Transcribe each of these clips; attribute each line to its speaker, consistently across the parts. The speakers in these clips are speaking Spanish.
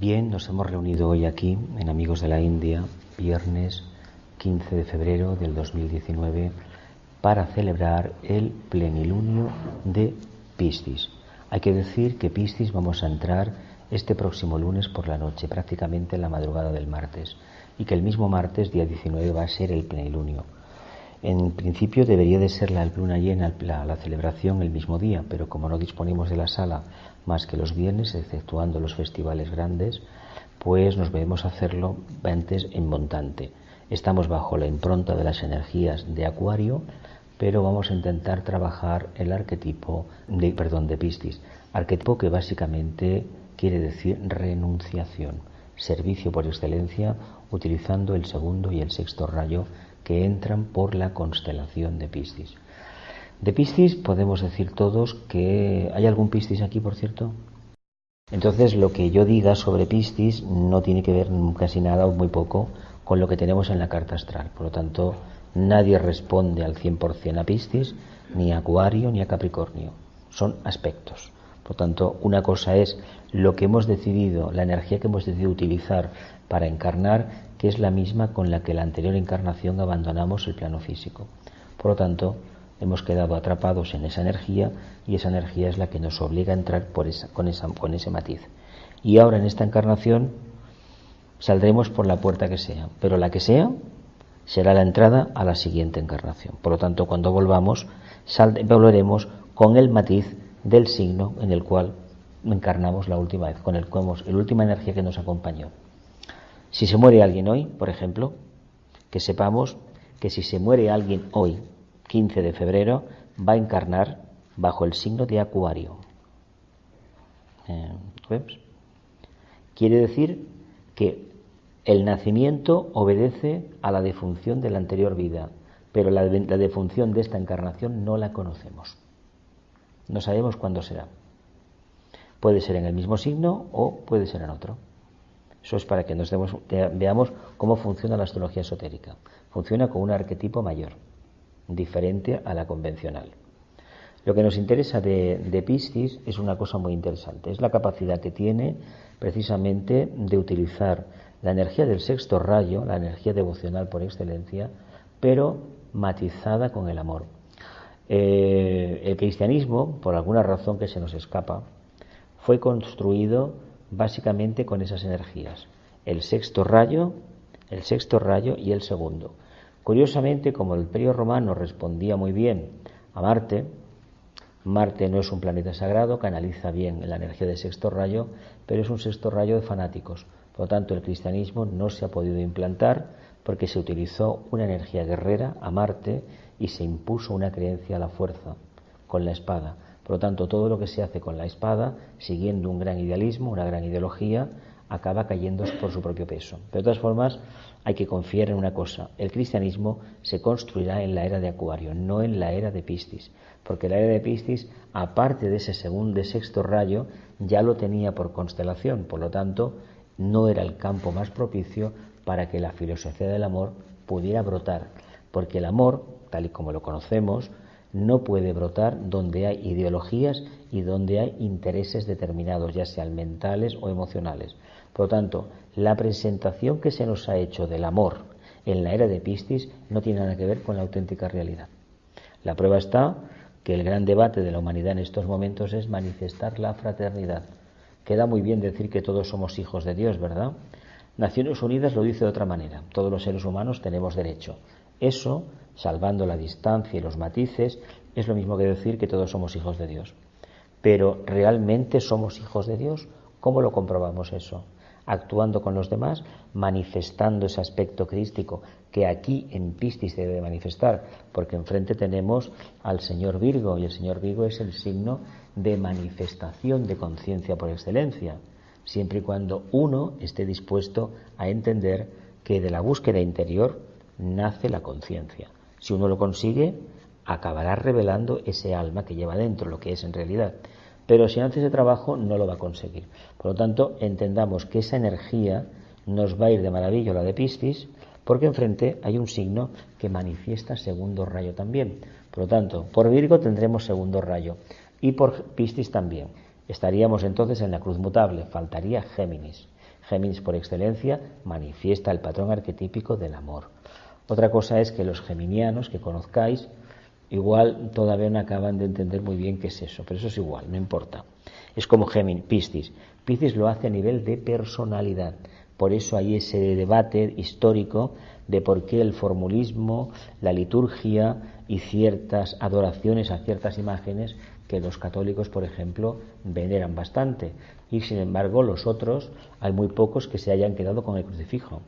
Speaker 1: Bien, nos hemos reunido hoy aquí en Amigos de la India, viernes 15 de febrero del 2019, para celebrar el plenilunio de Piscis. Hay que decir que Piscis vamos a entrar este próximo lunes por la noche, prácticamente en la madrugada del martes, y que el mismo martes, día 19, va a ser el plenilunio. En principio debería de ser la luna llena, la celebración el mismo día, pero como no disponemos de la sala más que los viernes, exceptuando los festivales grandes, pues nos debemos hacerlo antes en montante. Estamos bajo la impronta de las energías de Acuario, pero vamos a intentar trabajar el arquetipo de Piscis, arquetipo que básicamente quiere decir renunciación, servicio por excelencia, utilizando el segundo y el sexto rayo que entran por la constelación de Piscis. De Piscis podemos decir todos que... ¿Hay algún Piscis aquí, por cierto? Entonces lo que yo diga sobre Piscis no tiene que ver casi nada o muy poco con lo que tenemos en la carta astral. Por lo tanto, nadie responde al 100% a Piscis, ni a Acuario ni a Capricornio. Son aspectos. Por lo tanto, una cosa es lo que hemos decidido, la energía que hemos decidido utilizar para encarnar, que es la misma con la que la anterior encarnación abandonamos el plano físico. Por lo tanto, hemos quedado atrapados en esa energía y esa energía es la que nos obliga a entrar con ese matiz. Y ahora en esta encarnación saldremos por la puerta que sea, pero la que sea será la entrada a la siguiente encarnación. Por lo tanto, cuando volvamos, volveremos con el matiz del signo en el cual encarnamos la última vez, con la última energía que nos acompañó. Si se muere alguien hoy, por ejemplo, que sepamos que si se muere alguien hoy, 15 de febrero, va a encarnar bajo el signo de Acuario. Quiere decir que el nacimiento obedece a la defunción de la anterior vida, pero la defunción de esta encarnación no la conocemos. No sabemos cuándo será. Puede ser en el mismo signo o puede ser en otro. Eso es para que veamos cómo funciona la astrología esotérica. Funciona con un arquetipo mayor, diferente a la convencional. Lo que nos interesa de Piscis es una cosa muy interesante. Es la capacidad que tiene precisamente de utilizar la energía del sexto rayo, la energía devocional por excelencia, pero matizada con el amor. El cristianismo, por alguna razón que se nos escapa, fue construido básicamente con esas energías, el sexto rayo y el segundo. Curiosamente, como el Imperio Romano respondía muy bien a Marte, Marte no es un planeta sagrado, canaliza bien la energía del sexto rayo, pero es un sexto rayo de fanáticos. Por lo tanto, el cristianismo no se ha podido implantar porque se utilizó una energía guerrera a Marte y se impuso una creencia a la fuerza con la espada. Por lo tanto, todo lo que se hace con la espada, siguiendo un gran idealismo, una gran ideología, acaba cayendo por su propio peso. Pero de todas formas, hay que confiar en una cosa: el cristianismo se construirá en la era de Acuario, no en la era de Piscis, porque la era de Piscis, aparte de ese segundo, de sexto rayo, ya lo tenía por constelación. Por lo tanto, no era el campo más propicio para que la filosofía del amor pudiera brotar, porque el amor, tal y como lo conocemos, no puede brotar donde hay ideologías y donde hay intereses determinados, ya sean mentales o emocionales. Por lo tanto, la presentación que se nos ha hecho del amor en la era de Piscis no tiene nada que ver con la auténtica realidad. La prueba está que el gran debate de la humanidad en estos momentos es manifestar la fraternidad. Queda muy bien decir que todos somos hijos de Dios, ¿verdad? Naciones Unidas lo dice de otra manera: todos los seres humanos tenemos derecho. Eso, salvando la distancia y los matices, es lo mismo que decir que todos somos hijos de Dios. Pero ¿realmente somos hijos de Dios? ¿Cómo lo comprobamos eso? Actuando con los demás, manifestando ese aspecto crístico que aquí en Piscis se debe manifestar, porque enfrente tenemos al señor Virgo, y el señor Virgo es el signo de manifestación de conciencia por excelencia, siempre y cuando uno esté dispuesto a entender que de la búsqueda interior nace la conciencia. Si uno lo consigue, acabará revelando ese alma que lleva dentro, lo que es en realidad. Pero si no hace ese trabajo, no lo va a conseguir. Por lo tanto, entendamos que esa energía nos va a ir de maravilla, la de Piscis, porque enfrente hay un signo que manifiesta segundo rayo también. Por lo tanto, por Virgo tendremos segundo rayo y por Piscis también. Estaríamos entonces en la cruz mutable, faltaría Géminis. Géminis por excelencia manifiesta el patrón arquetípico del amor. Otra cosa es que los geminianos que conozcáis igual todavía no acaban de entender muy bien qué es eso, pero eso es igual, no importa. Es como Piscis. Piscis lo hace a nivel de personalidad. Por eso hay ese debate histórico de por qué el formulismo, la liturgia y ciertas adoraciones a ciertas imágenes que los católicos, por ejemplo, veneran bastante. Y sin embargo, los otros, hay muy pocos que se hayan quedado con el crucifijo,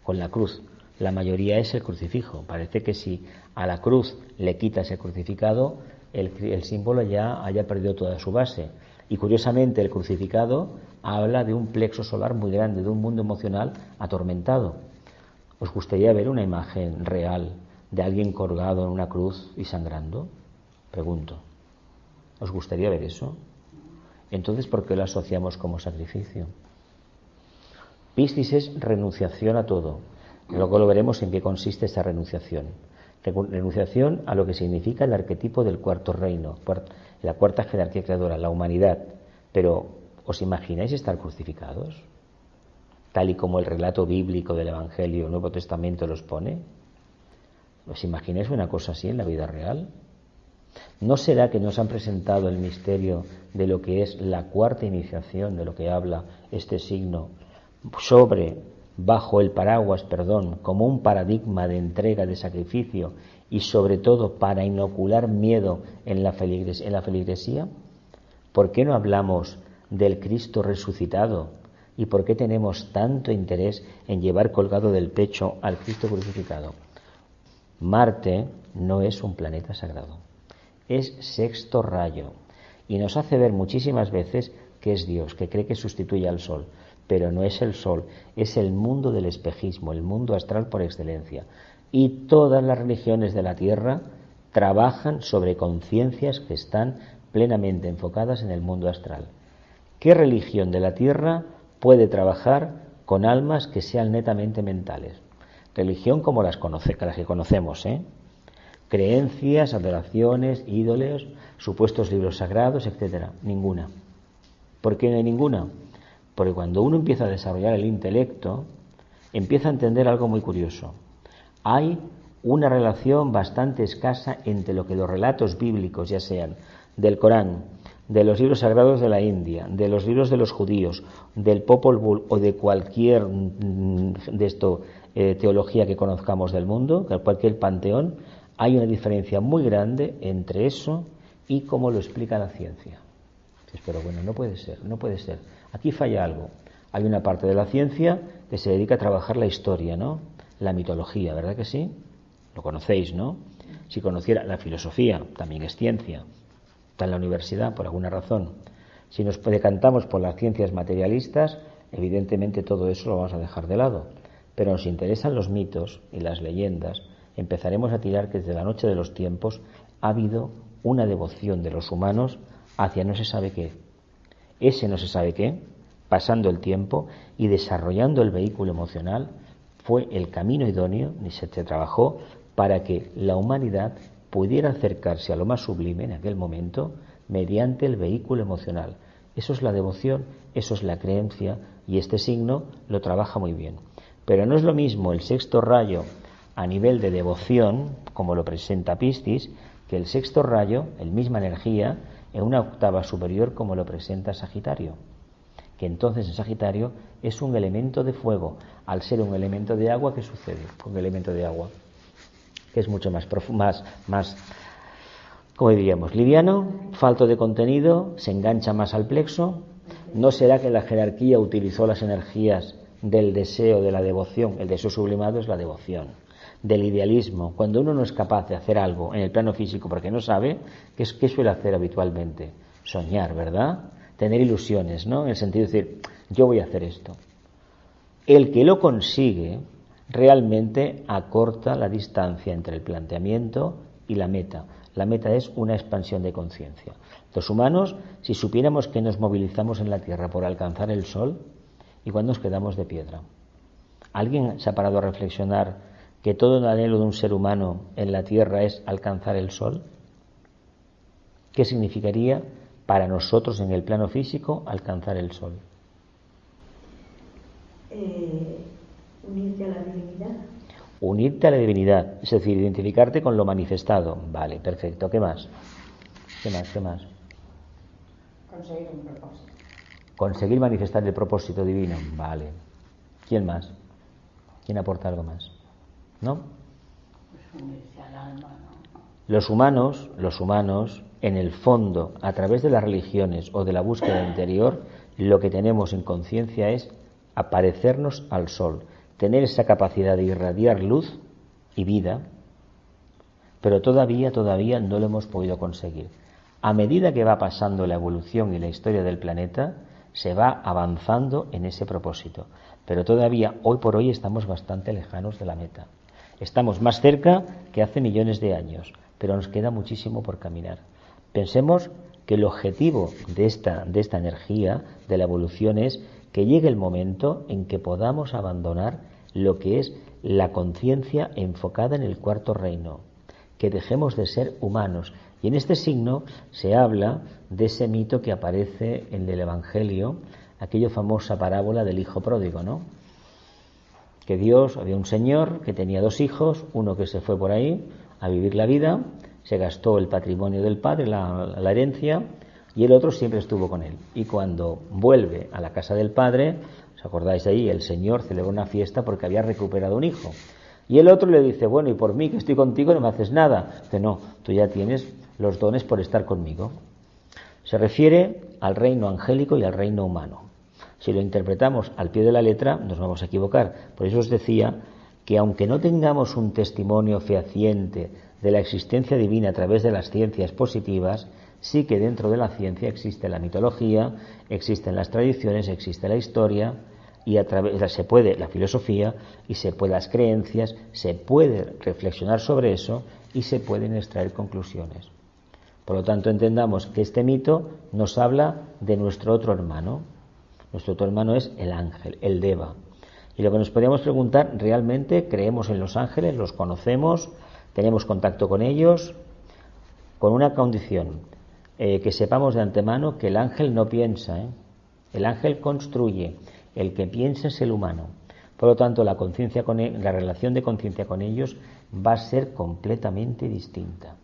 Speaker 1: con la cruz. La mayoría es el crucifijo. Parece que si a la cruz le quitas el crucificado, el símbolo ya haya perdido toda su base. Y curiosamente el crucificado habla de un plexo solar muy grande, de un mundo emocional atormentado. ¿Os gustaría ver una imagen real de alguien colgado en una cruz y sangrando? Pregunto. ¿Os gustaría ver eso? Entonces, ¿por qué lo asociamos como sacrificio? Piscis es renunciación a todo. Luego lo veremos en qué consiste esa renunciación. Renunciación a lo que significa el arquetipo del cuarto reino, la cuarta jerarquía creadora, la humanidad. Pero, ¿os imagináis estar crucificados? Tal y como el relato bíblico del Evangelio, el Nuevo Testamento los pone. ¿Os imagináis una cosa así en la vida real? ¿No será que nos han presentado el misterio de lo que es la cuarta iniciación, de lo que habla este signo, bajo el paraguas, como un paradigma de entrega, de sacrificio y sobre todo para inocular miedo en la feligresía? ¿Por qué no hablamos del Cristo resucitado? ¿Y por qué tenemos tanto interés en llevar colgado del pecho al Cristo crucificado? Marte no es un planeta sagrado, es sexto rayo y nos hace ver muchísimas veces que es Dios, que cree que sustituye al Sol, pero no es el Sol, es el mundo del espejismo, el mundo astral por excelencia. Y todas las religiones de la Tierra trabajan sobre conciencias que están plenamente enfocadas en el mundo astral. ¿Qué religión de la Tierra puede trabajar con almas que sean netamente mentales? Religión como las que conocemos, creencias, adoraciones, ídolos, supuestos libros sagrados, etcétera. Ninguna. ¿Por qué no hay ninguna? Porque cuando uno empieza a desarrollar el intelecto, empieza a entender algo muy curioso. Hay una relación bastante escasa entre lo que los relatos bíblicos, ya sean del Corán, de los libros sagrados de la India, de los libros de los judíos, del Popol Vuh o de cualquier teología que conozcamos del mundo, cualquier panteón, hay una diferencia muy grande entre eso y cómo lo explica la ciencia. Pero bueno, no puede ser. Aquí falla algo. Hay una parte de la ciencia que se dedica a trabajar la historia, ¿no? La mitología, ¿verdad que sí? Lo conocéis, ¿no? Si conociera la filosofía, también es ciencia. Está en la universidad por alguna razón. Si nos decantamos por las ciencias materialistas, evidentemente todo eso lo vamos a dejar de lado. Pero nos interesan los mitos y las leyendas. Empezaremos a tirar que desde la noche de los tiempos ha habido una devoción de los humanos hacia no se sabe qué. Ese no se sabe qué, pasando el tiempo y desarrollando el vehículo emocional, fue el camino idóneo y se trabajó para que la humanidad pudiera acercarse a lo más sublime en aquel momento mediante el vehículo emocional. Eso es la devoción, eso es la creencia y este signo lo trabaja muy bien. Pero no es lo mismo el sexto rayo a nivel de devoción, como lo presenta Piscis, que el sexto rayo, la misma energía, en una octava superior como lo presenta Sagitario. Que entonces en Sagitario es un elemento de fuego. Al ser un elemento de agua, ¿qué sucede con el elemento de agua? Que es mucho más ¿cómo diríamos? Liviano, falto de contenido, se engancha más al plexo. ¿No será que la jerarquía utilizó las energías del deseo, de la devoción? El deseo sublimado es la devoción. Del idealismo. Cuando uno no es capaz de hacer algo en el plano físico porque no sabe, ¿qué suele hacer habitualmente? Soñar, ¿verdad? Tener ilusiones, ¿no? En el sentido de decir, yo voy a hacer esto. El que lo consigue realmente acorta la distancia entre el planteamiento y la meta. La meta es una expansión de conciencia. Los humanos, si supiéramos que nos movilizamos en la Tierra por alcanzar el Sol, igual nos quedamos de piedra. ¿Alguien se ha parado a reflexionar que todo el anhelo de un ser humano en la Tierra es alcanzar el Sol? ¿Qué significaría para nosotros en el plano físico alcanzar el Sol?
Speaker 2: Unirte a la divinidad.
Speaker 1: Unirte a la divinidad, es decir, identificarte con lo manifestado. Vale, perfecto. ¿Qué más? ¿Qué más? ¿Qué más?
Speaker 3: Conseguir un propósito.
Speaker 1: Conseguir manifestar el propósito divino. Vale. ¿Quién más? ¿Quién aporta algo más? ¿No?
Speaker 3: Pues unirse al alma, ¿no?
Speaker 1: Los humanos, en el fondo, a través de las religiones o de la búsqueda interior, lo que tenemos en conciencia es aparecernos al sol, tener esa capacidad de irradiar luz y vida, pero todavía no lo hemos podido conseguir. A medida que va pasando la evolución y la historia del planeta, se va avanzando en ese propósito, pero todavía, hoy por hoy, estamos bastante lejanos de la meta. Estamos más cerca que hace millones de años, pero nos queda muchísimo por caminar. Pensemos que el objetivo de esta energía, de la evolución, es que llegue el momento en que podamos abandonar lo que es la conciencia enfocada en el cuarto reino, que dejemos de ser humanos. Y en este signo se habla de ese mito que aparece en el Evangelio, aquella famosa parábola del hijo pródigo, ¿no? Que había un señor que tenía 2 hijos, uno que se fue por ahí a vivir la vida, se gastó el patrimonio del padre, la herencia, y el otro siempre estuvo con él. Y cuando vuelve a la casa del padre, ¿os acordáis ahí? El señor celebró una fiesta porque había recuperado un hijo. Y el otro le dice, bueno, y por mí que estoy contigo no me haces nada. Dice, no, tú ya tienes los dones por estar conmigo. Se refiere al reino angélico y al reino humano. Si lo interpretamos al pie de la letra, nos vamos a equivocar. Por eso os decía que aunque no tengamos un testimonio fehaciente de la existencia divina a través de las ciencias positivas, sí que dentro de la ciencia existe la mitología, existen las tradiciones, existe la historia, y a través se puede la filosofía y se puede las creencias, se puede reflexionar sobre eso y se pueden extraer conclusiones. Por lo tanto, entendamos que este mito nos habla de nuestro otro hermano. Nuestro otro hermano es el ángel, el Deva. Y lo que nos podríamos preguntar, ¿realmente creemos en los ángeles? ¿Los conocemos? ¿Tenemos contacto con ellos? Con una condición, que sepamos de antemano que el ángel no piensa, el ángel construye, el que piensa es el humano. Por lo tanto, la relación de conciencia con ellos va a ser completamente distinta.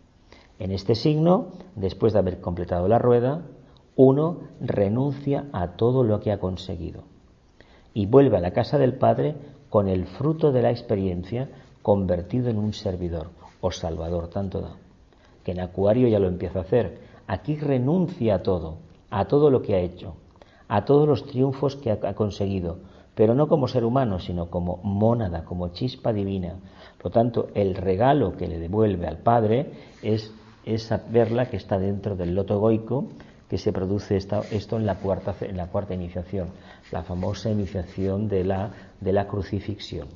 Speaker 1: En este signo, después de haber completado la rueda, uno renuncia a todo lo que ha conseguido y vuelve a la casa del Padre con el fruto de la experiencia convertido en un servidor o salvador, tanto da, que en Acuario ya lo empieza a hacer. Aquí renuncia a todo lo que ha hecho, a todos los triunfos que ha conseguido, pero no como ser humano, sino como mónada, como chispa divina. Por lo tanto, el regalo que le devuelve al Padre es esa perla que está dentro del loto egoico, que se produce esto en la cuarta iniciación, la famosa iniciación de la crucifixión.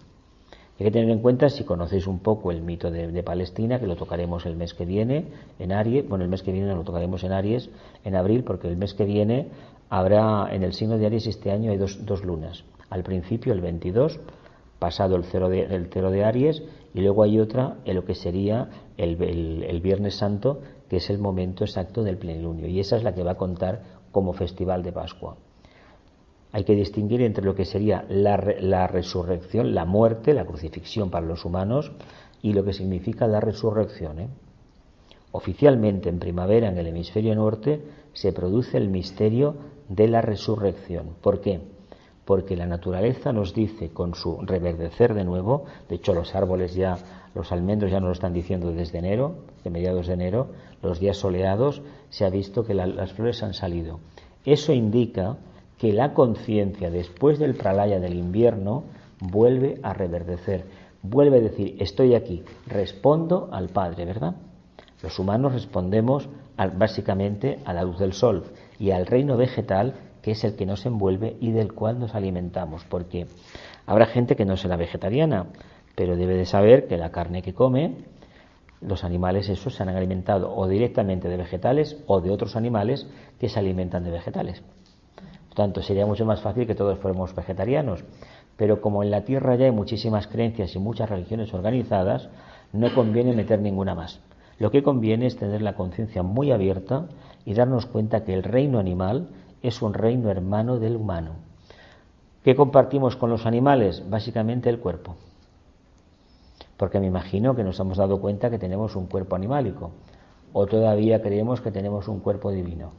Speaker 1: Hay que tener en cuenta, si conocéis un poco el mito de Palestina, que lo tocaremos el mes que viene en Aries, el mes que viene no lo tocaremos en Aries, en abril, porque el mes que viene habrá en el signo de Aries este año hay dos lunas. Al principio el 22, pasado el cero de Aries, y luego hay otra en lo que sería el Viernes Santo, que es el momento exacto del plenilunio, y esa es la que va a contar como festival de Pascua. Hay que distinguir entre lo que sería la resurrección, la muerte, la crucifixión para los humanos, y lo que significa la resurrección. Oficialmente, en primavera, en el hemisferio norte, se produce el misterio de la resurrección. ¿Por qué? Porque la naturaleza nos dice, con su reverdecer de nuevo, de hecho los árboles ya, los almendros ya nos lo están diciendo desde enero, de mediados de enero, los días soleados, se ha visto que las flores han salido. Eso indica que la conciencia, después del pralaya del invierno, vuelve a reverdecer, vuelve a decir, estoy aquí, respondo al Padre, ¿verdad? Los humanos respondemos básicamente a la luz del sol y al reino vegetal, que es el que nos envuelve y del cual nos alimentamos, porque habrá gente que no será vegetariana, pero debe de saber que la carne que come, los animales esos se han alimentado o directamente de vegetales o de otros animales que se alimentan de vegetales. Por tanto, sería mucho más fácil que todos fuéramos vegetarianos, pero como en la Tierra ya hay muchísimas creencias y muchas religiones organizadas, no conviene meter ninguna más. Lo que conviene es tener la conciencia muy abierta y darnos cuenta que el reino animal es un reino hermano del humano. ¿Qué compartimos con los animales? Básicamente el cuerpo. Porque me imagino que nos hemos dado cuenta que tenemos un cuerpo animálico, o todavía creemos que tenemos un cuerpo divino.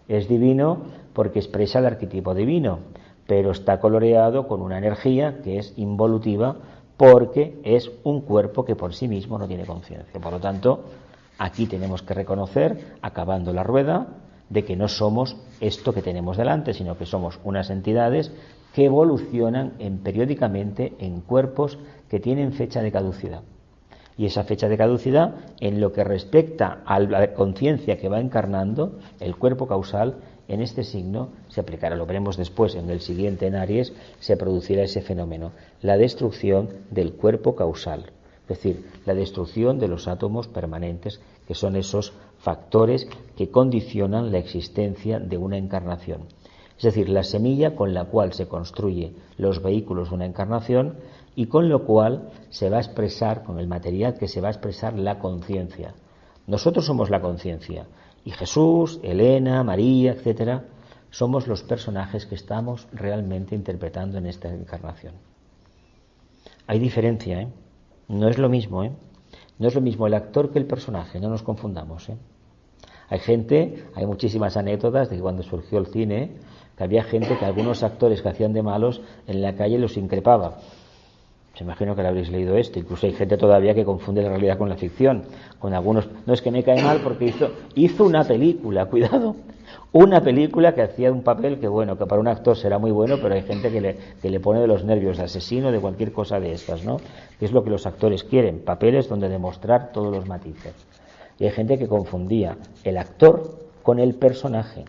Speaker 1: Es divino porque expresa el arquetipo divino, pero está coloreado con una energía que es involutiva porque es un cuerpo que por sí mismo no tiene conciencia. Por lo tanto, aquí tenemos que reconocer, acabando la rueda, de que no somos esto que tenemos delante, sino que somos unas entidades que evolucionan periódicamente en cuerpos que tienen fecha de caducidad. Y esa fecha de caducidad, en lo que respecta a la conciencia que va encarnando, el cuerpo causal, en este signo se aplicará. Lo veremos después, en el siguiente, en Aries, se producirá ese fenómeno, la destrucción del cuerpo causal, es decir, la destrucción de los átomos permanentes, que son esos factores que condicionan la existencia de una encarnación. Es decir, la semilla con la cual se construye los vehículos de una encarnación y con lo cual se va a expresar, con el material que se va a expresar la conciencia. Nosotros somos la conciencia y Jesús, Elena, María, etcétera, somos los personajes que estamos realmente interpretando en esta encarnación. Hay diferencia, ¿eh? No es lo mismo, ¿eh? No es lo mismo el actor que el personaje, no nos confundamos, ¿eh? Hay muchísimas anécdotas de que cuando surgió el cine, que había gente que algunos actores que hacían de malos en la calle los increpaba. Se imagino que lo habréis leído esto. Incluso hay gente todavía que confunde la realidad con la ficción. Con algunos, no es que me cae mal porque hizo una película, cuidado, una película que hacía un papel que bueno, que para un actor será muy bueno, pero hay gente que le pone de los nervios, de asesino, de cualquier cosa de estas, ¿no? Que es lo que los actores quieren, papeles donde demostrar todos los matices. Y hay gente que confundía el actor con el personaje.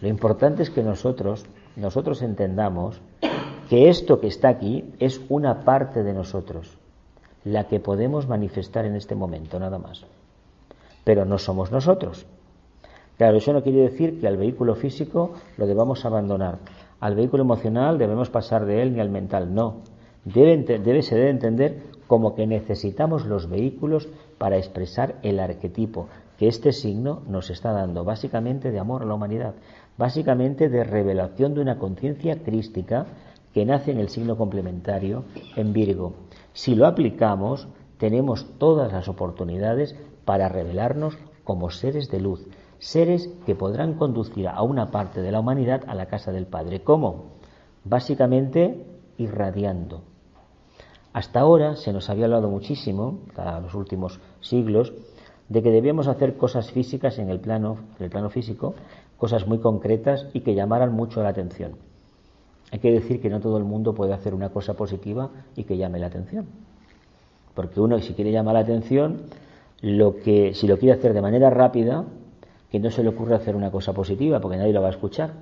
Speaker 1: Lo importante es que nosotros entendamos que esto que está aquí es una parte de nosotros, la que podemos manifestar en este momento, nada más. Pero no somos nosotros. Claro, eso no quiere decir que al vehículo físico lo debamos abandonar. Al vehículo emocional debemos pasar de él, ni al mental, no. Se debe entender como que necesitamos los vehículos para expresar el arquetipo que este signo nos está dando, básicamente de amor a la humanidad, básicamente de revelación de una conciencia crística que nace en el signo complementario en Virgo. Si lo aplicamos, tenemos todas las oportunidades para revelarnos como seres de luz, seres que podrán conducir a una parte de la humanidad a la casa del Padre. ¿Cómo? Básicamente irradiando. Hasta ahora se nos había hablado muchísimo, hasta los últimos siglos, de que debíamos hacer cosas físicas en el plano físico, cosas muy concretas y que llamaran mucho la atención. Hay que decir que no todo el mundo puede hacer una cosa positiva y que llame la atención. Porque uno, si quiere llamar la atención, si lo quiere hacer de manera rápida, que no se le ocurra hacer una cosa positiva, porque nadie lo va a escuchar.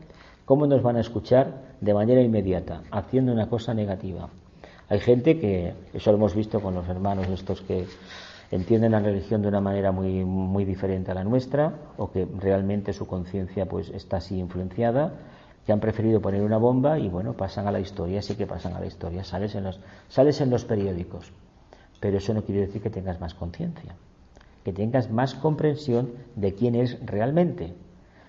Speaker 1: ¿Cómo nos van a escuchar? De manera inmediata, haciendo una cosa negativa. Hay gente que, eso lo hemos visto con los hermanos estos que entienden la religión de una manera muy, muy diferente a la nuestra, o que realmente su conciencia pues está así influenciada, que han preferido poner una bomba y bueno, pasan a la historia, sí que pasan a la historia, sales en los periódicos, pero eso no quiere decir que tengas más conciencia, que tengas más comprensión de quién es realmente.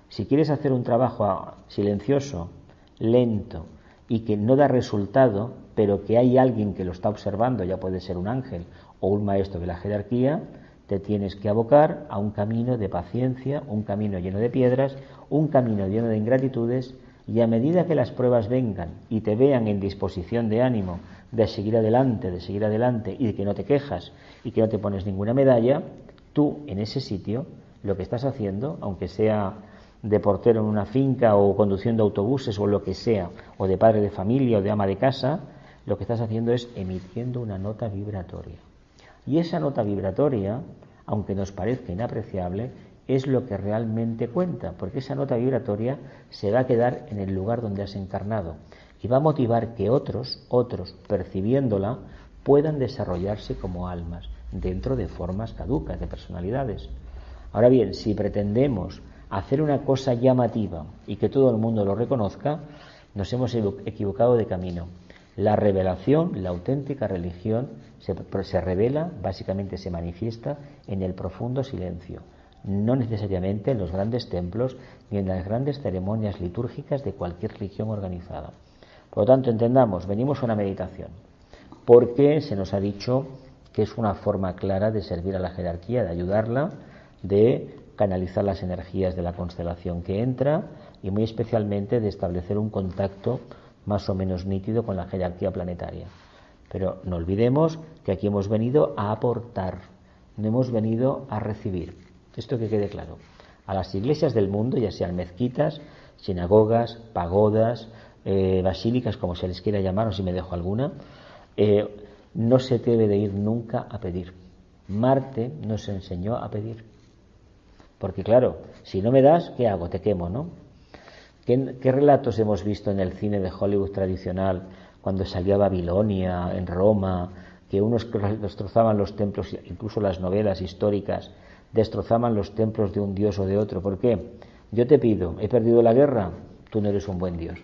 Speaker 1: Si quieres hacer un trabajo silencioso, lento y que no da resultado, pero que hay alguien que lo está observando, ya puede ser un ángel o un maestro de la jerarquía, te tienes que abocar a un camino de paciencia, un camino lleno de piedras, un camino lleno de ingratitudes. Y a medida que las pruebas vengan y te vean en disposición de ánimo de seguir adelante y de que no te quejas y que no te pones ninguna medalla, tú en ese sitio lo que estás haciendo, aunque sea de portero en una finca o conduciendo autobuses o lo que sea, o de padre de familia o de ama de casa, lo que estás haciendo es emitiendo una nota vibratoria. Y esa nota vibratoria, aunque nos parezca inapreciable, es lo que realmente cuenta, porque esa nota vibratoria se va a quedar en el lugar donde has encarnado y va a motivar que otros, percibiéndola, puedan desarrollarse como almas dentro de formas caducas, de personalidades. Ahora bien, si pretendemos hacer una cosa llamativa y que todo el mundo lo reconozca, nos hemos equivocado de camino. La revelación, la auténtica religión, se revela, básicamente se manifiesta en el profundo silencio. No necesariamente en los grandes templos ni en las grandes ceremonias litúrgicas de cualquier religión organizada. Por lo tanto, entendamos, venimos a una meditación, porque se nos ha dicho que es una forma clara de servir a la jerarquía, de ayudarla, de canalizar las energías de la constelación que entra y muy especialmente de establecer un contacto más o menos nítido con la jerarquía planetaria. Pero no olvidemos que aquí hemos venido a aportar, no hemos venido a recibir. Esto que quede claro. A las iglesias del mundo, ya sean mezquitas, sinagogas, pagodas, basílicas, como se les quiera llamar, o si me dejo alguna, no se debe de ir nunca a pedir. Marte nos enseñó a pedir. Porque claro, si no me das, ¿qué hago? Te quemo, ¿no? ¿Qué relatos hemos visto en el cine de Hollywood tradicional cuando salía Babilonia, en Roma, que unos destrozaban los templos, incluso las novelas históricas, destrozaban los templos de un dios o de otro? ¿Por qué? Yo te pido, he perdido la guerra, tú no eres un buen dios.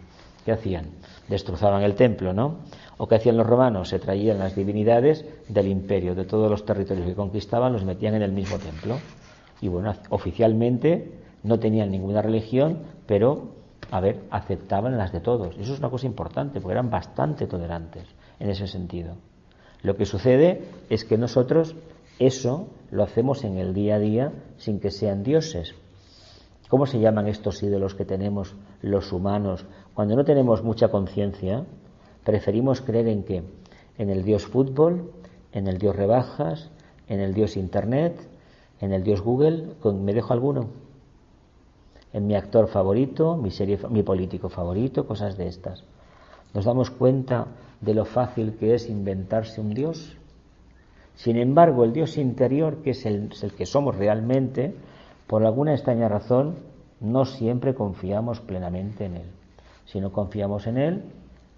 Speaker 1: ¿Qué hacían? Destrozaban el templo, ¿no? ¿O qué hacían los romanos? Se traían las divinidades del imperio, de todos los territorios que conquistaban, los metían en el mismo templo. Y bueno, oficialmente no tenían ninguna religión, pero, aceptaban las de todos. Eso es una cosa importante, porque eran bastante tolerantes en ese sentido. Lo que sucede es que nosotros eso lo hacemos en el día a día sin que sean dioses. ¿Cómo se llaman estos ídolos que tenemos los humanos? Cuando no tenemos mucha conciencia, preferimos creer en ¿qué? En el dios fútbol, en el dios rebajas, en el dios internet, en el dios Google. ¿Me dejo alguno? En mi actor favorito, mi político favorito, cosas de estas. ¿Nos damos cuenta de lo fácil que es inventarse un dios? Sin embargo, el dios interior, que es el que somos realmente, por alguna extraña razón, no siempre confiamos plenamente en él. Si no confiamos en él,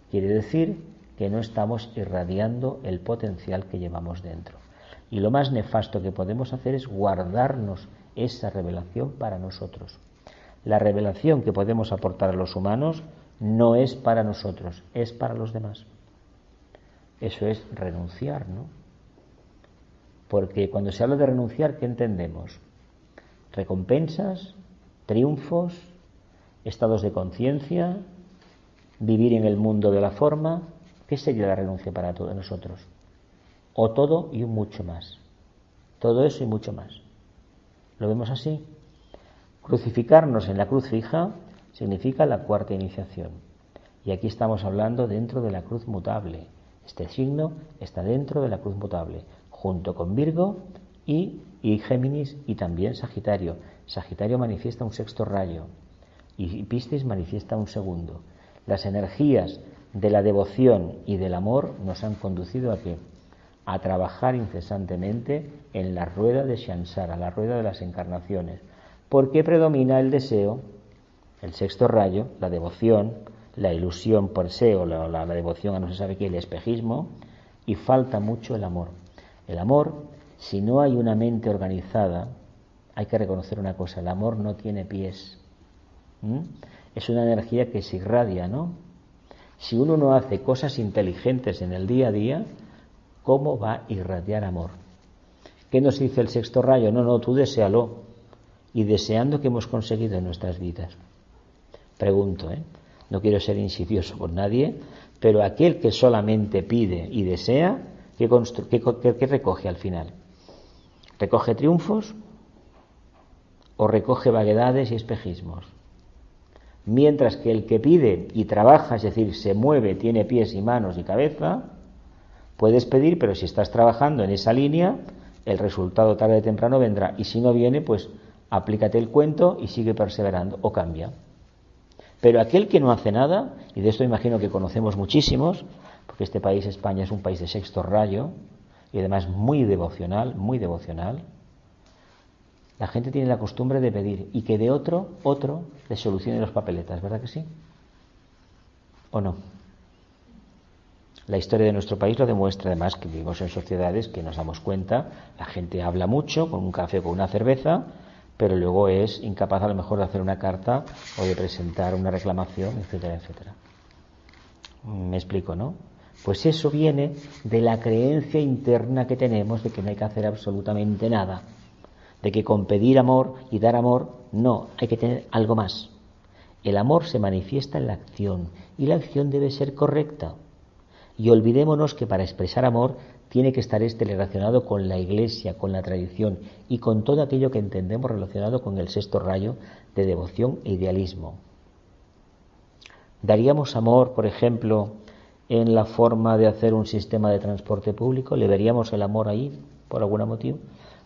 Speaker 1: quiere decir que no estamos irradiando el potencial que llevamos dentro. Y lo más nefasto que podemos hacer es guardarnos esa revelación para nosotros. La revelación que podemos aportar a los humanos no es para nosotros, es para los demás. Eso es renunciar, ¿no? Porque cuando se habla de renunciar, ¿qué entendemos? Recompensas, triunfos, estados de conciencia, vivir en el mundo de la forma. ¿Qué sería la renuncia para todos nosotros? O todo y un mucho más. Todo eso y mucho más. ¿Lo vemos así? Crucificarnos en la cruz fija significa la cuarta iniciación. Y aquí estamos hablando dentro de la cruz mutable. Este signo está dentro de la cruz mutable, junto con Virgo y Géminis y también Sagitario. Sagitario manifiesta un sexto rayo y Piscis manifiesta un segundo. Las energías de la devoción y del amor nos han conducido ¿a qué? A trabajar incesantemente en la rueda de Shansara, la rueda de las encarnaciones. ¿Por qué predomina el deseo, el sexto rayo, la devoción, la ilusión por se o la devoción a no se sabe qué, el espejismo, y falta mucho el amor? El amor, si no hay una mente organizada, hay que reconocer una cosa, el amor no tiene pies. Es una energía que se irradia, ¿no? Si uno no hace cosas inteligentes en el día a día, ¿cómo va a irradiar amor? ¿Qué nos dice el sexto rayo? No, tú deséalo. Y deseando, que hemos conseguido en nuestras vidas. Pregunto, no quiero ser insidioso con nadie, pero aquel que solamente pide y desea, ¿qué recoge al final? ¿Recoge triunfos o recoge vaguedades y espejismos? Mientras que el que pide y trabaja, es decir, se mueve, tiene pies y manos y cabeza, puedes pedir, pero si estás trabajando en esa línea, el resultado tarde o temprano vendrá. Y si no viene, pues aplícate el cuento y sigue perseverando o cambia. Pero aquel que no hace nada, y de esto imagino que conocemos muchísimos, porque este país, España, es un país de sexto rayo y además muy devocional, la gente tiene la costumbre de pedir y que de otro le solucione los papeletas, ¿verdad que sí? ¿O no? La historia de nuestro país lo demuestra, además, que vivimos en sociedades que nos damos cuenta, la gente habla mucho con un café o con una cerveza, pero luego es incapaz a lo mejor de hacer una carta o de presentar una reclamación, etcétera, etcétera. Me explico, ¿no? Pues eso viene de la creencia interna que tenemos de que no hay que hacer absolutamente nada, de que con pedir amor y dar amor, no, hay que tener algo más. El amor se manifiesta en la acción y la acción debe ser correcta. Y olvidémonos que para expresar amor tiene que estar relacionado con la Iglesia, con la tradición y con todo aquello que entendemos relacionado con el sexto rayo de devoción e idealismo. ¿Daríamos amor, por ejemplo, en la forma de hacer un sistema de transporte público? ¿Le veríamos el amor ahí, por algún motivo?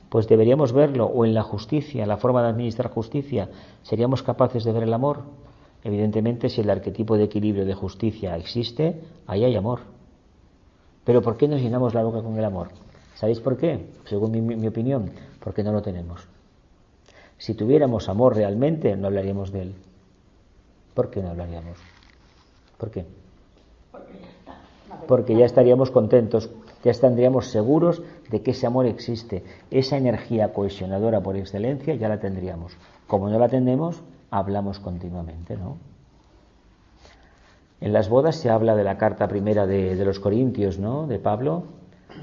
Speaker 1: Pues deberíamos verlo. O en la justicia, la forma de administrar justicia, ¿seríamos capaces de ver el amor? Evidentemente, si el arquetipo de equilibrio de justicia existe, ahí hay amor. Pero ¿por qué nos llenamos la boca con el amor? ¿Sabéis por qué? Según mi opinión, porque no lo tenemos. Si tuviéramos amor realmente, no hablaríamos de él. ¿Por qué no hablaríamos? ¿Por qué? Porque ya estaríamos contentos, ya estaríamos seguros de que ese amor existe. Esa energía cohesionadora por excelencia ya la tendríamos. Como no la tenemos, hablamos continuamente, ¿no? En las bodas se habla de la carta primera de los Corintios, ¿no? De Pablo.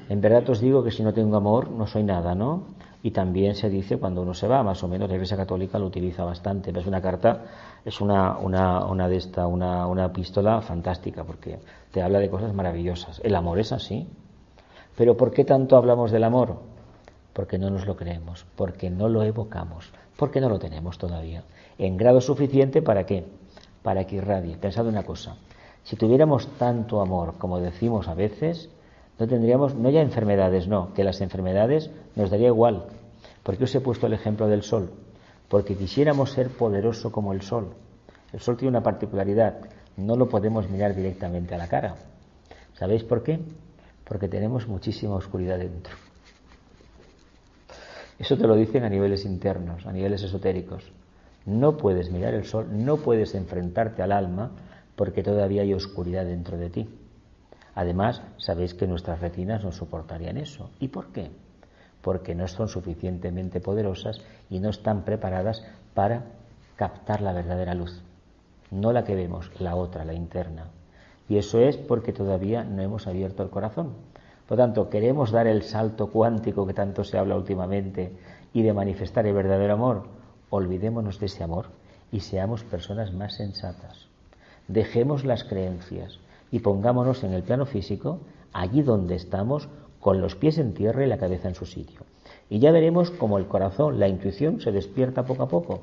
Speaker 1: En verdad os digo que si no tengo amor, no soy nada, ¿no? Y también se dice cuando uno se va, más o menos la Iglesia Católica lo utiliza bastante. Es una carta, es una epístola fantástica porque te habla de cosas maravillosas. El amor es así. Pero ¿por qué tanto hablamos del amor? Porque no nos lo creemos, porque no lo evocamos, porque no lo tenemos todavía. En grado suficiente ¿para qué? Para que irradie. Pensad una cosa, si tuviéramos tanto amor como decimos a veces, no tendríamos, no ya enfermedades, no, que las enfermedades nos daría igual. ¿Por qué os he puesto el ejemplo del sol? Porque quisiéramos ser poderoso como el sol. El sol tiene una particularidad, no lo podemos mirar directamente a la cara. ¿Sabéis por qué? Porque tenemos muchísima oscuridad dentro. Eso te lo dicen a niveles internos, a niveles esotéricos. No puedes mirar el sol, no puedes enfrentarte al alma porque todavía hay oscuridad dentro de ti. Además, sabéis que nuestras retinas no soportarían eso. ¿Y por qué? Porque no son suficientemente poderosas y no están preparadas para captar la verdadera luz. No la que vemos, la otra, la interna. Y eso es porque todavía no hemos abierto el corazón. Por lo tanto, queremos dar el salto cuántico que tanto se habla últimamente y de manifestar el verdadero amor. Olvidémonos de ese amor y seamos personas más sensatas. Dejemos las creencias y pongámonos en el plano físico, allí donde estamos, con los pies en tierra y la cabeza en su sitio. Y ya veremos cómo el corazón, la intuición, se despierta poco a poco.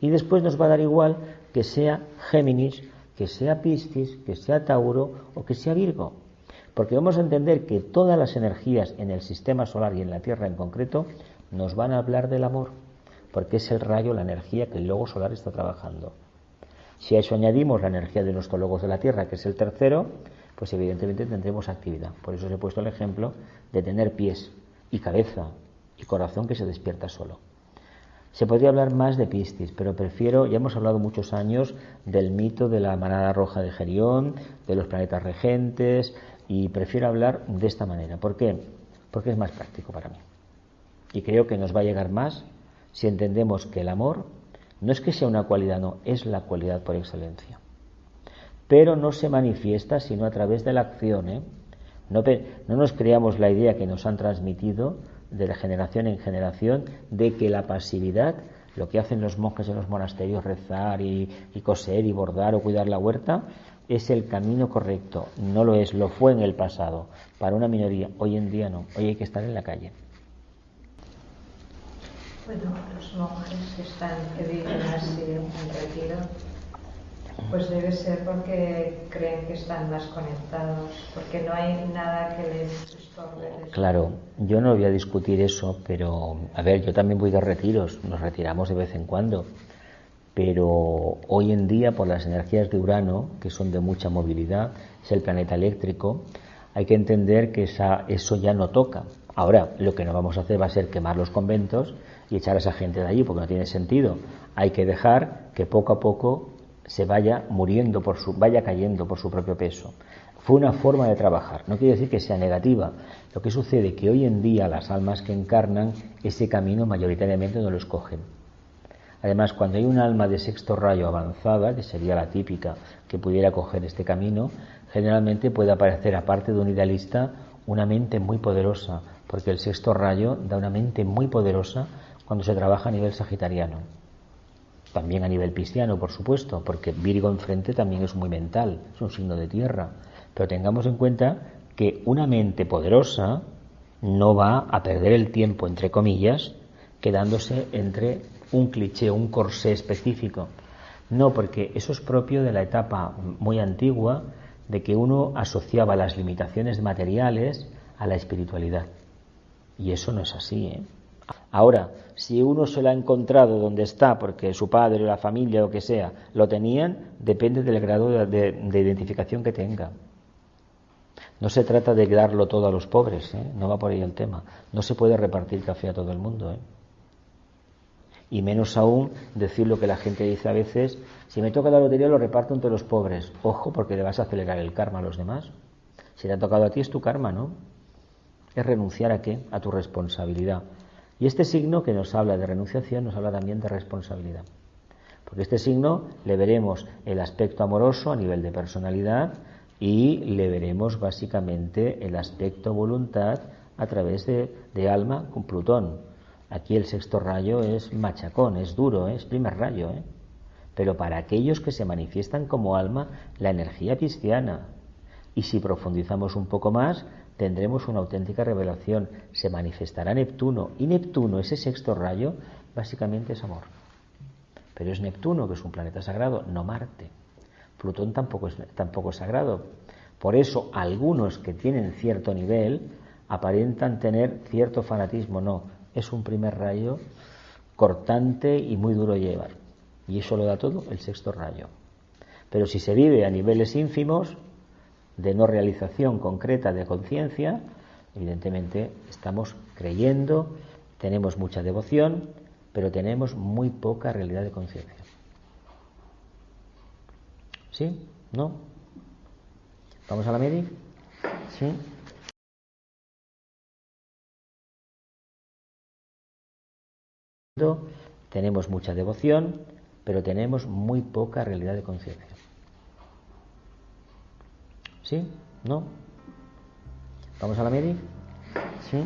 Speaker 1: Y después nos va a dar igual que sea Géminis, que sea Piscis, que sea Tauro o que sea Virgo. Porque vamos a entender que todas las energías en el sistema solar y en la Tierra en concreto nos van a hablar del amor, porque es el rayo, la energía que el logo solar está trabajando. Si a eso añadimos la energía de nuestro logos de la Tierra, que es el tercero, pues evidentemente tendremos actividad. Por eso os he puesto el ejemplo de tener pies y cabeza y corazón que se despierta solo. Se podría hablar más de Piscis, pero prefiero, ya hemos hablado muchos años del mito de la manada roja de Gerión, de los planetas regentes, y prefiero hablar de esta manera. ¿Por qué? Porque es más práctico para mí. Y creo que nos va a llegar más si entendemos que el amor no es que sea una cualidad, no, es la cualidad por excelencia. Pero no se manifiesta sino a través de la acción, ¿eh? No nos creamos la idea que nos han transmitido de generación en generación de que la pasividad, lo que hacen los monjes en los monasterios, rezar y coser y bordar o cuidar la huerta, es el camino correcto. No lo es, lo fue en el pasado, para una minoría. Hoy en día no, hoy hay que estar en la calle.
Speaker 2: Bueno, los monjes que viven así en retiro, pues debe ser porque creen que están más conectados, porque no hay nada que les estorbe.
Speaker 1: Claro, yo no voy a discutir eso, pero a ver, yo también voy de retiros, nos retiramos de vez en cuando, pero hoy en día por las energías de Urano, que son de mucha movilidad, es el planeta eléctrico, hay que entender que eso ya no toca. Ahora, lo que no vamos a hacer va a ser quemar los conventos y echar a esa gente de allí, porque no tiene sentido. Hay que dejar que poco a poco se vaya muriendo, vaya cayendo por su propio peso. Fue una forma de trabajar, no quiere decir que sea negativa. Lo que sucede es que hoy en día las almas que encarnan ese camino mayoritariamente no lo escogen. Además, cuando hay un alma de sexto rayo avanzada, que sería la típica que pudiera coger este camino, generalmente puede aparecer, aparte de un idealista, una mente muy poderosa, porque el sexto rayo da una mente muy poderosa cuando se trabaja a nivel sagitariano. también a nivel pisciano, por supuesto, porque Virgo enfrente también es muy mental, es un signo de tierra. Pero tengamos en cuenta que una mente poderosa no va a perder el tiempo, entre comillas, quedándose entre un cliché, un corsé específico. No, porque eso es propio de la etapa muy antigua de que uno asociaba las limitaciones materiales a la espiritualidad. Y eso no es así, ¿eh? Ahora, si uno se lo ha encontrado donde está, porque su padre o la familia o lo que sea lo tenían, depende del grado de identificación que tenga. No se trata de darlo todo a los pobres, ¿eh? No va por ahí el tema. No se puede repartir café a todo el mundo, ¿eh? Y menos aún decir lo que la gente dice a veces: si me toca la lotería lo reparto entre los pobres. Ojo, porque le vas a acelerar el karma a los demás. Si te ha tocado a ti es tu karma, ¿no? Es renunciar a qué, a tu responsabilidad. Y este signo que nos habla de renunciación nos habla también de responsabilidad, porque este signo le veremos el aspecto amoroso a nivel de personalidad y le veremos básicamente el aspecto voluntad a través de alma con Plutón. Aquí el sexto rayo es machacón, es duro, es primer rayo, ¿eh? Pero para aquellos que se manifiestan como alma, la energía pisciana. Y si profundizamos un poco más, tendremos una auténtica revelación. Se manifestará Neptuno, y Neptuno, ese sexto rayo, básicamente es amor. Pero es Neptuno, que es un planeta sagrado, no Marte. Plutón tampoco es sagrado. Por eso algunos que tienen cierto nivel aparentan tener cierto fanatismo. No, es un primer rayo cortante y muy duro de llevar. Y eso lo da todo el sexto rayo. Pero si se vive a niveles ínfimos, de no realización concreta de conciencia, evidentemente estamos creyendo, tenemos mucha devoción, pero tenemos muy poca realidad de conciencia. ¿Sí? ¿No? ¿Vamos a la Medi? ¿Sí? Tenemos mucha devoción, pero tenemos muy poca realidad de conciencia. ¿Sí? ¿No? ¿Vamos a la Medi? ¿Sí?